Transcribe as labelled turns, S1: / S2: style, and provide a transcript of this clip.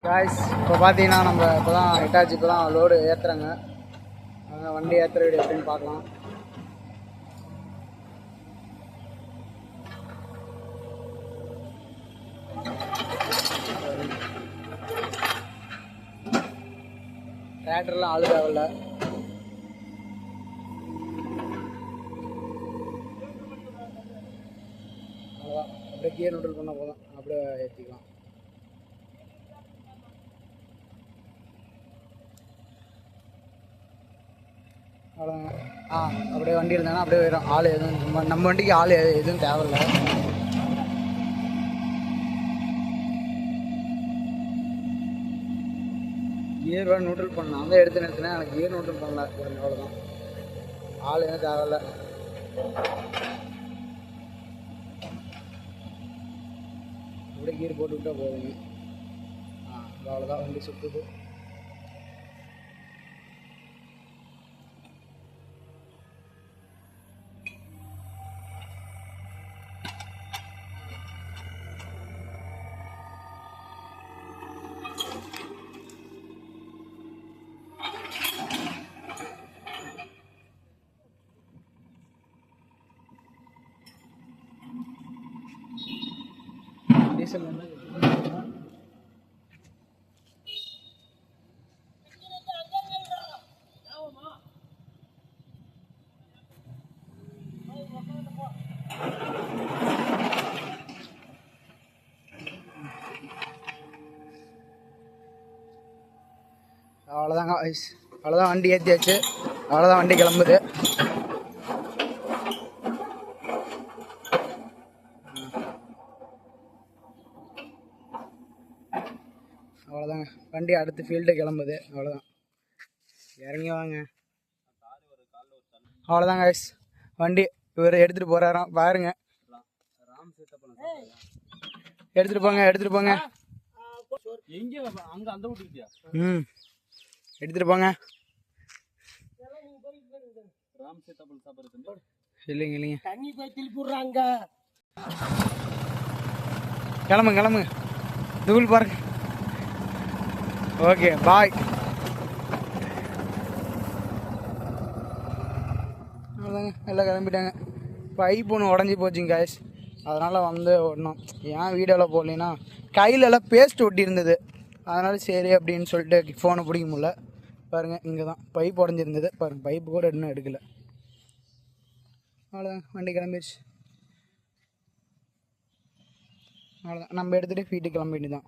S1: Guys இப்போ பார்த்தீங்கன்னா நம்ம இப்போ தான் ஹிட்டாச்சி இப்போ தான் லோடு ஏற்றுறாங்க. வண்டி ஏற்றுற வீடு எப்படின்னு பார்க்கலாம். டிராக்டர்லாம் ஆளு தேவையில்ல. அவ்வளோதான், அப்படியே கியர் நியூட்ரல் பண்ணால் போதும், அப்படியே ஏற்றிக்கலாம். அவ்வளோதாங்க. அப்படியே வண்டி இருந்தாங்கன்னா அப்படியே வரும். ஆள் எதுவும் நம்ம வண்டிக்கு ஆள் எதுவும் தேவையில்லை. கியர் வேறு நியூட்ரல் பண்ணலாம். அந்த எடுத்து நிறுத்தினேன், எனக்கு கியர் நியூட்ரல் பண்ணல. அவ்வளோதான், ஆள் எதுவும் தேவையில்லை. அப்படியே கீர் போட்டு விட்டால் போதுங்க. அவ்வளோதான், வண்டி சுற்றுது. டீசல் வந்து அவ்வளோதாங்க. அவ்வளோதான், வண்டி ஏற்றியாச்சு. அவ்வளோதான், வண்டி கிளம்புது. அவ்வளோதாங்க, வண்டி அடுத்து ஃபீல்டு கிளம்புது. அவ்வளோதான், இறங்கி வாங்க. அவ்வளோதாங்க ஐஸ், வண்டி இவர் எடுத்துகிட்டு போகிறாராம் பாருங்க. எடுத்துகிட்டு போங்க, எடுத்துகிட்டு போங்க. எடுத்துகிட்டு போங்க. இல்லைங்க இல்லைங்க, தண்ணி பத்தில் போடுறாங்க. கிளம்புங்க கிளம்புங்க, தூள் பாருங்க. ஓகே, பாய். அவ்வளோதாங்க, எல்லாம் கிளம்பிட்டாங்க. பைப் ஒன்று உடஞ்சி போச்சுங்க காய்ஸ், அதனால் வந்து ஒன்றும் ஏன் வீடியோவில் போடலைன்னா கையிலலாம் பேஸ்ட் ஒட்டி இருந்தது. அதனால் சரி அப்படின்னு சொல்லிட்டு ஃபோனை பிடிக்க முடியல. பாருங்கள், இங்கே தான் பைப் உடஞ்சிருந்தது. பாருங்கள், பைப்பு கூட இன்னும் எடுக்கலை. அவ்வளோதாங்க, வண்டி கிளம்பிடுச்சு. அவ்வளோதான், நம்ம எடுத்துகிட்டு வீட்டுக்கு கிளம்ப வேண்டியதான்.